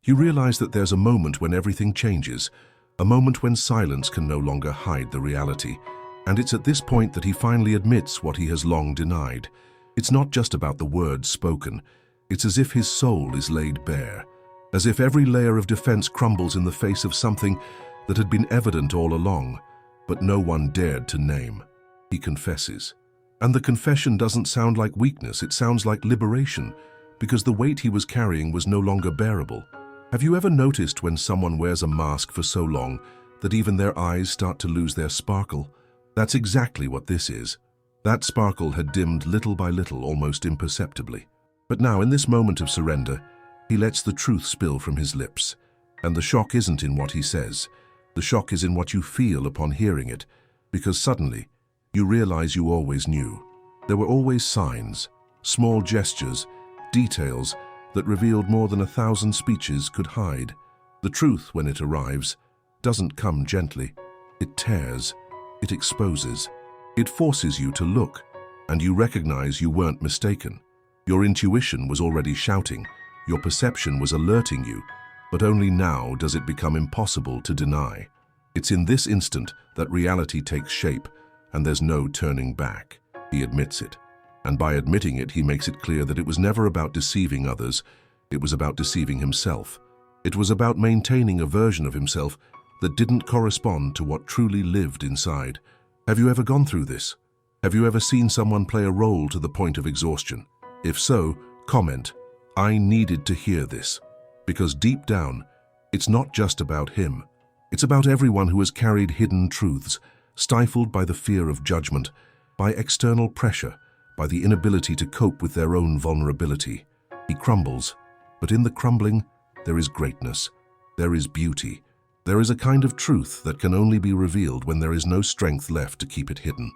You realize that there's a moment when everything changes, a moment when silence can no longer hide the reality. And it's at this point that he finally admits what he has long denied. It's not just about the words spoken. It's as if his soul is laid bare, as if every layer of defense crumbles in the face of something that had been evident all along, but no one dared to name. He confesses. And the confession doesn't sound like weakness, it sounds like liberation, because the weight he was carrying was no longer bearable. Have you ever noticed when someone wears a mask for so long that even their eyes start to lose their sparkle? That's exactly what this is. That sparkle had dimmed little by little, almost imperceptibly. But now, in this moment of surrender, he lets the truth spill from his lips. And the shock isn't in what he says. The shock is in what you feel upon hearing it, because suddenly, you realize you always knew. There were always signs, small gestures, details that revealed more than 1,000 speeches could hide. The truth, when it arrives, doesn't come gently. It tears, it exposes, it forces you to look, and you recognize you weren't mistaken. Your intuition was already shouting, your perception was alerting you, but only now does it become impossible to deny. It's in this instant that reality takes shape, and there's no turning back. He admits it. And by admitting it, he makes it clear that it was never about deceiving others, it was about deceiving himself. It was about maintaining a version of himself that didn't correspond to what truly lived inside. Have you ever gone through this? Have you ever seen someone play a role to the point of exhaustion? If so, comment, "I needed to hear this." Because deep down, it's not just about him. It's about everyone who has carried hidden truths, stifled by the fear of judgment, by external pressure, by the inability to cope with their own vulnerability. He crumbles, but in the crumbling, there is greatness, there is beauty, there is a kind of truth that can only be revealed when there is no strength left to keep it hidden.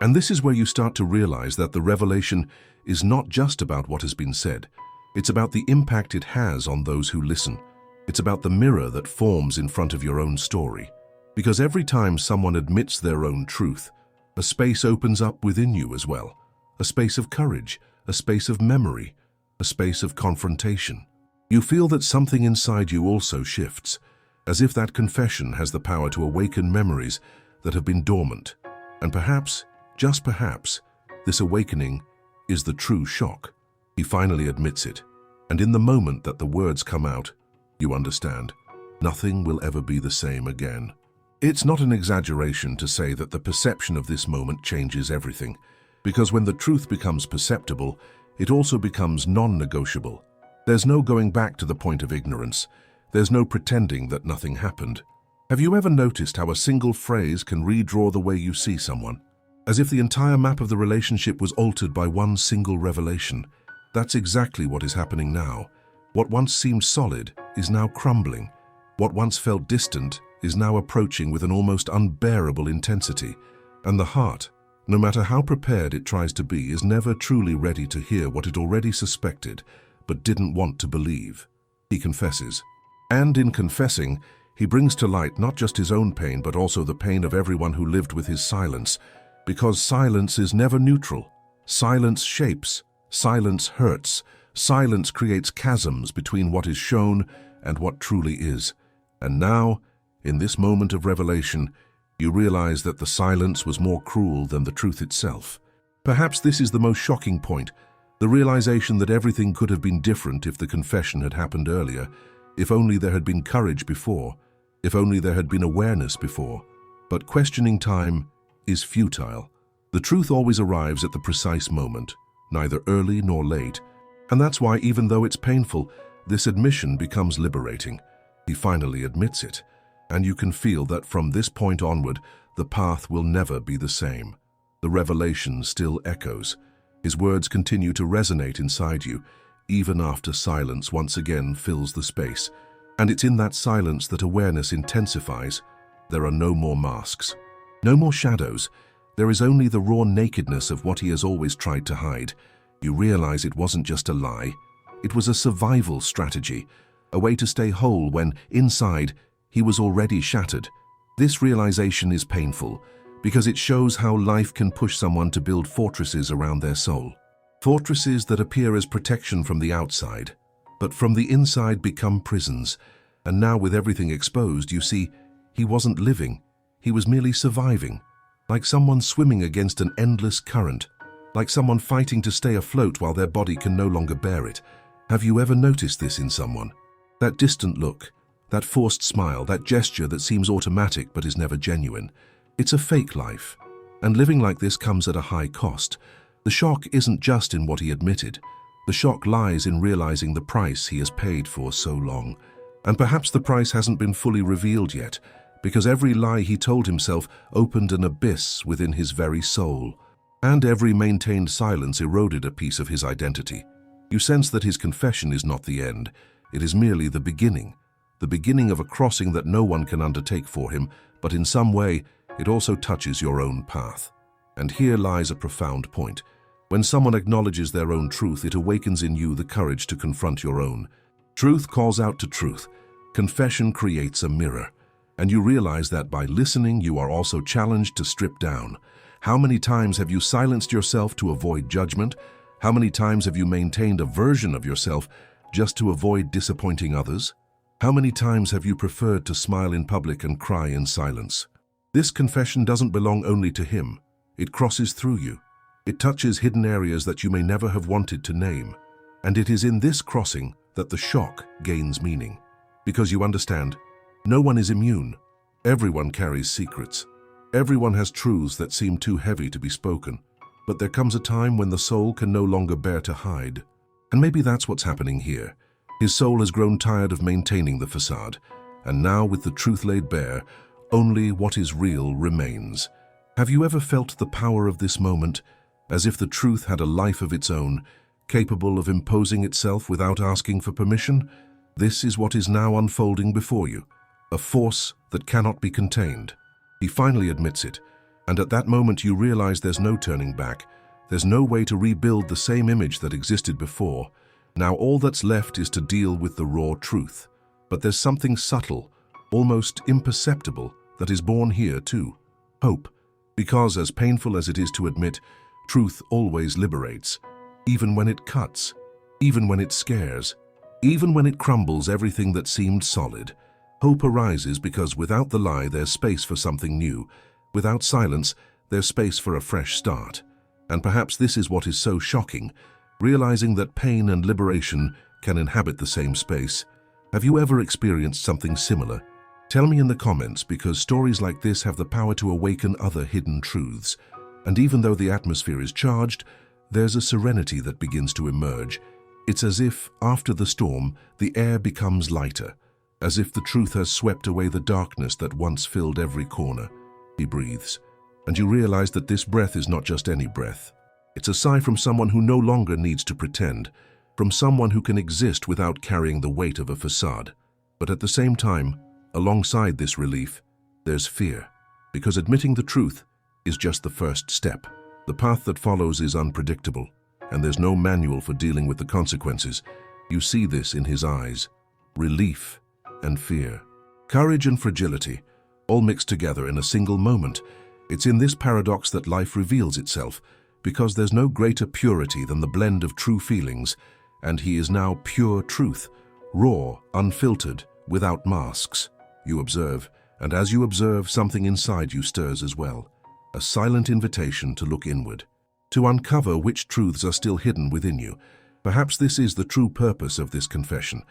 And this is where you start to realize that the revelation is not just about what has been said, it's about the impact it has on those who listen. It's about the mirror that forms in front of your own story. Because every time someone admits their own truth, a space opens up within you as well. A space of courage, a space of memory, a space of confrontation. You feel that something inside you also shifts, as if that confession has the power to awaken memories that have been dormant. And perhaps, just perhaps, this awakening is the true shock. He finally admits it, and in the moment that the words come out, you understand. Nothing will ever be the same again. It's not an exaggeration to say that the perception of this moment changes everything. Because when the truth becomes perceptible, it also becomes non-negotiable. There's no going back to the point of ignorance. There's no pretending that nothing happened. Have you ever noticed how a single phrase can redraw the way you see someone? As if the entire map of the relationship was altered by one single revelation. That's exactly what is happening now. What once seemed solid is now crumbling. What once felt distant is now approaching with an almost unbearable intensity. And the heart, no matter how prepared it tries to be, is never truly ready to hear what it already suspected, but didn't want to believe. He confesses. And in confessing, he brings to light not just his own pain, but also the pain of everyone who lived with his silence. Because silence is never neutral. Silence shapes. Silence hurts. Silence creates chasms between what is shown and what truly is. And now, in this moment of revelation, you realize that the silence was more cruel than the truth itself. Perhaps this is the most shocking point, the realization that everything could have been different if the confession had happened earlier, if only there had been courage before, if only there had been awareness before. But questioning time is futile. The truth always arrives at the precise moment, neither early nor late. And that's why, even though it's painful, this admission becomes liberating. He finally admits it. And you can feel that from this point onward, the path will never be the same. The revelation still echoes. His words continue to resonate inside you, even after silence once again fills the space. And it's in that silence that awareness intensifies. There are no more masks, no more shadows. There is only the raw nakedness of what he has always tried to hide. You realize it wasn't just a lie. It was a survival strategy, a way to stay whole when, inside, he was already shattered. This realization is painful because it shows how life can push someone to build fortresses around their soul. Fortresses that appear as protection from the outside, but from the inside become prisons. And now with everything exposed, you see, he wasn't living. He was merely surviving, like someone swimming against an endless current, like someone fighting to stay afloat while their body can no longer bear it. Have you ever noticed this in someone? That distant look, that forced smile, that gesture that seems automatic but is never genuine. It's a fake life. And living like this comes at a high cost. The shock isn't just in what he admitted. The shock lies in realizing the price he has paid for so long. And perhaps the price hasn't been fully revealed yet, because every lie he told himself opened an abyss within his very soul. And every maintained silence eroded a piece of his identity. You sense that his confession is not the end. It is merely the beginning of a crossing that no one can undertake for him, but in some way, it also touches your own path. And here lies a profound point. When someone acknowledges their own truth, it awakens in you the courage to confront your own. Truth calls out to truth. Confession creates a mirror. And you realize that by listening, you are also challenged to strip down. How many times have you silenced yourself to avoid judgment? How many times have you maintained a version of yourself just to avoid disappointing others? How many times have you preferred to smile in public and cry in silence? This confession doesn't belong only to him. It crosses through you. It touches hidden areas that you may never have wanted to name. And it is in this crossing that the shock gains meaning. Because you understand, no one is immune. Everyone carries secrets. Everyone has truths that seem too heavy to be spoken. But there comes a time when the soul can no longer bear to hide. And maybe that's what's happening here. His soul has grown tired of maintaining the facade. And now, with the truth laid bare, only what is real remains. Have you ever felt the power of this moment, as if the truth had a life of its own, capable of imposing itself without asking for permission? This is what is now unfolding before you, a force that cannot be contained. He finally admits it, and at that moment you realize there's no turning back. There's no way to rebuild the same image that existed before. Now all that's left is to deal with the raw truth. But there's something subtle, almost imperceptible, that is born here too. Hope. Because as painful as it is to admit, truth always liberates. Even when it cuts. Even when it scares. Even when it crumbles everything that seemed solid. Hope arises because without the lie there's space for something new. Without silence, there's space for a fresh start. And perhaps this is what is so shocking, realizing that pain and liberation can inhabit the same space. Have you ever experienced something similar? Tell me in the comments, because stories like this have the power to awaken other hidden truths. And even though the atmosphere is charged, there's a serenity that begins to emerge. It's as if, after the storm, the air becomes lighter, as if the truth has swept away the darkness that once filled every corner. He breathes, and you realize that this breath is not just any breath. It's a sigh from someone who no longer needs to pretend, from someone who can exist without carrying the weight of a facade. But at the same time, alongside this relief, there's fear, because admitting the truth is just the first step. The path that follows is unpredictable, and there's no manual for dealing with the consequences. You see this in his eyes. Relief and fear. Courage and fragility, all mixed together in a single moment. It's in this paradox that life reveals itself, because there's no greater purity than the blend of true feelings, and he is now pure truth, raw, unfiltered, without masks. You observe, and as you observe, something inside you stirs as well. A silent invitation to look inward, to uncover which truths are still hidden within you. Perhaps this is the true purpose of this confession,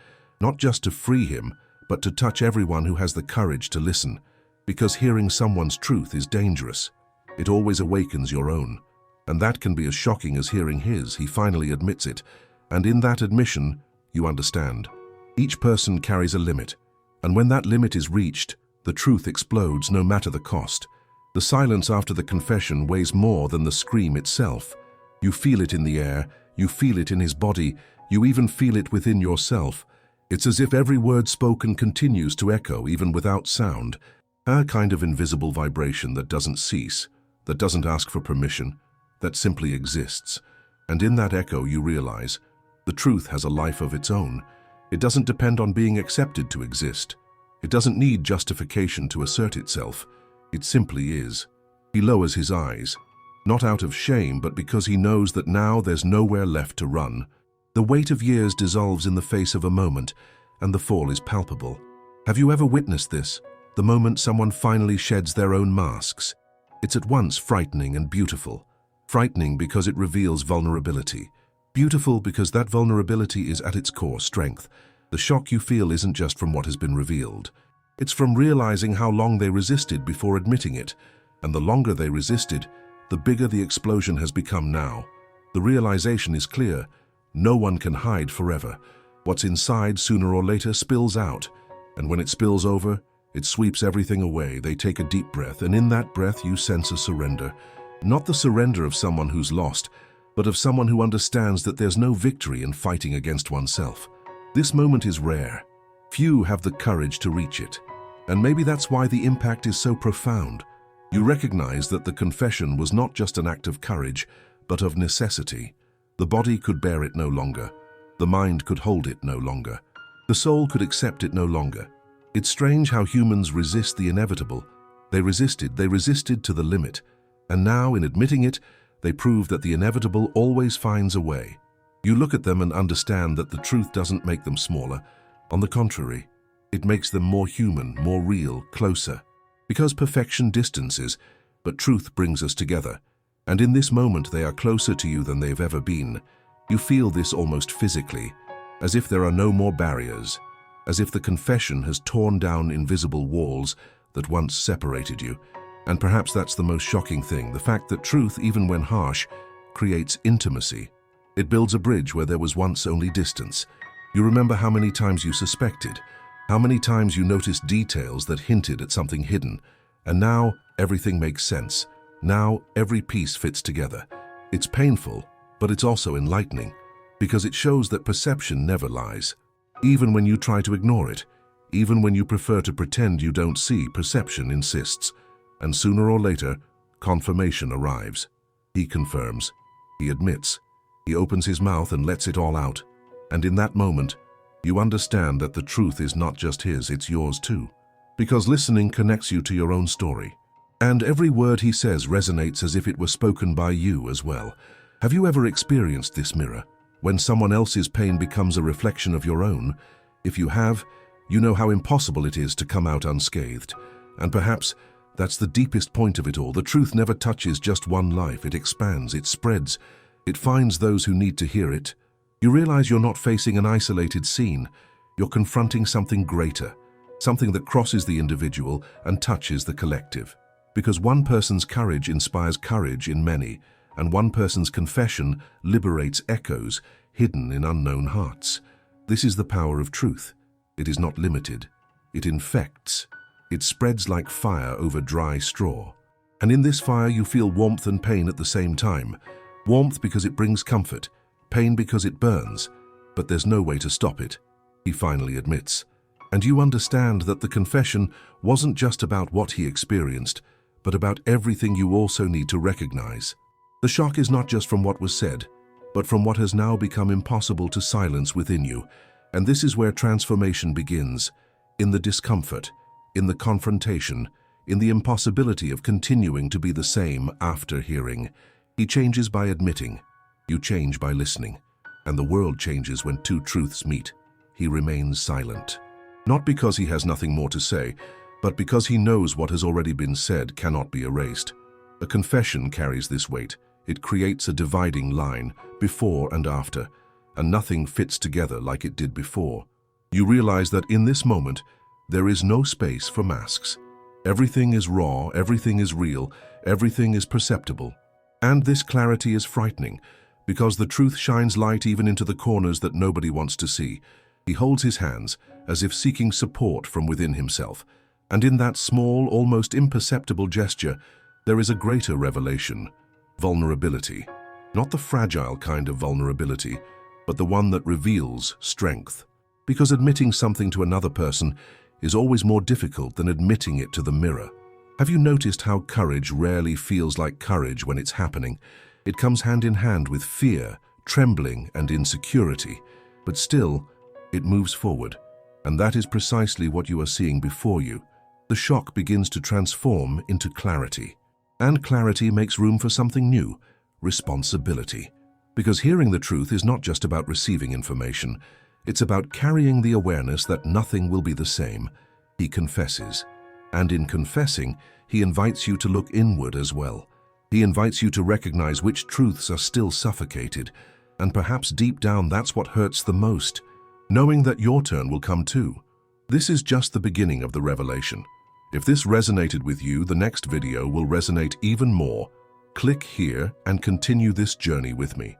not just to free him, but to touch everyone who has the courage to listen, because hearing someone's truth is dangerous. It always awakens your own, and that can be as shocking as hearing his. He finally admits it, and in that admission, you understand. Each person carries a limit, and when that limit is reached, the truth explodes no matter the cost. The silence after the confession weighs more than the scream itself. You feel it in the air, you feel it in his body, you even feel it within yourself. It's as if every word spoken continues to echo even without sound, a kind of invisible vibration that doesn't cease, that doesn't ask for permission, that simply exists. And in that echo you realize, the truth has a life of its own. It doesn't depend on being accepted to exist. It doesn't need justification to assert itself. It simply is. He lowers his eyes, not out of shame, but because he knows that now there's nowhere left to run. The weight of years dissolves in the face of a moment, and the fall is palpable. Have you ever witnessed this? The moment someone finally sheds their own masks. It's at once frightening and beautiful. Frightening because it reveals vulnerability. Beautiful because that vulnerability is at its core strength. The shock you feel isn't just from what has been revealed. It's from realizing how long they resisted before admitting it. And the longer they resisted, the bigger the explosion has become now. The realization is clear. No one can hide forever. What's inside sooner or later spills out. And when it spills over, it sweeps everything away. They take a deep breath, and in that breath you sense a surrender. Not the surrender of someone who's lost, but of someone who understands that there's no victory in fighting against oneself. This moment is rare. Few have the courage to reach it. And maybe that's why the impact is so profound. You recognize that the confession was not just an act of courage, but of necessity. The body could bear it no longer. The mind could hold it no longer. The soul could accept it no longer. It's strange how humans resist the inevitable. They resisted to the limit. And now, in admitting it, they prove that the inevitable always finds a way. You look at them and understand that the truth doesn't make them smaller. On the contrary, it makes them more human, more real, closer. Because perfection distances, but truth brings us together. And in this moment they are closer to you than they've ever been. You feel this almost physically, as if there are no more barriers, as if the confession has torn down invisible walls that once separated you. And perhaps that's the most shocking thing, the fact that truth, even when harsh, creates intimacy. It builds a bridge where there was once only distance. You remember how many times you suspected, how many times you noticed details that hinted at something hidden, and now everything makes sense. Now every piece fits together. It's painful, but it's also enlightening, because it shows that perception never lies. Even when you try to ignore it, even when you prefer to pretend you don't see, perception insists. And sooner or later, confirmation arrives. He confirms. He admits. He opens his mouth and lets it all out. And in that moment, you understand that the truth is not just his, it's yours too. Because listening connects you to your own story. And every word he says resonates as if it were spoken by you as well. Have you ever experienced this mirror? When someone else's pain becomes a reflection of your own? If you have, you know how impossible it is to come out unscathed. And perhaps that's the deepest point of it all. The truth never touches just one life. It expands, it spreads, it finds those who need to hear it. You realize you're not facing an isolated scene. You're confronting something greater, something that crosses the individual and touches the collective. Because one person's courage inspires courage in many, and one person's confession liberates echoes hidden in unknown hearts. This is the power of truth. It is not limited. It infects. It spreads like fire over dry straw. And in this fire you feel warmth and pain at the same time. Warmth because it brings comfort, pain because it burns. But there's no way to stop it, he finally admits. And you understand that the confession wasn't just about what he experienced, but about everything you also need to recognize. The shock is not just from what was said, but from what has now become impossible to silence within you. And this is where transformation begins, in the discomfort, in the confrontation, in the impossibility of continuing to be the same after hearing. He changes by admitting. You change by listening. And the world changes when two truths meet. He remains silent. Not because he has nothing more to say, but because he knows what has already been said cannot be erased. A confession carries this weight. It creates a dividing line, before and after, and nothing fits together like it did before. You realize that in this moment, there is no space for masks. Everything is raw, everything is real, everything is perceptible. And this clarity is frightening, because the truth shines light even into the corners that nobody wants to see. He holds his hands, as if seeking support from within himself. And in that small, almost imperceptible gesture, there is a greater revelation: vulnerability. Not the fragile kind of vulnerability, but the one that reveals strength. Because admitting something to another person is always more difficult than admitting it to the mirror. Have you noticed how courage rarely feels like courage when it's happening? It comes hand in hand with fear, trembling, and insecurity. But still, it moves forward. And that is precisely what you are seeing before you. The shock begins to transform into clarity. And clarity makes room for something new: responsibility. Because hearing the truth is not just about receiving information, it's about carrying the awareness that nothing will be the same. He confesses. And in confessing, he invites you to look inward as well. He invites you to recognize which truths are still suffocated, and perhaps deep down that's what hurts the most, knowing that your turn will come too. This is just the beginning of the revelation. If this resonated with you, the next video will resonate even more. Click here and continue this journey with me.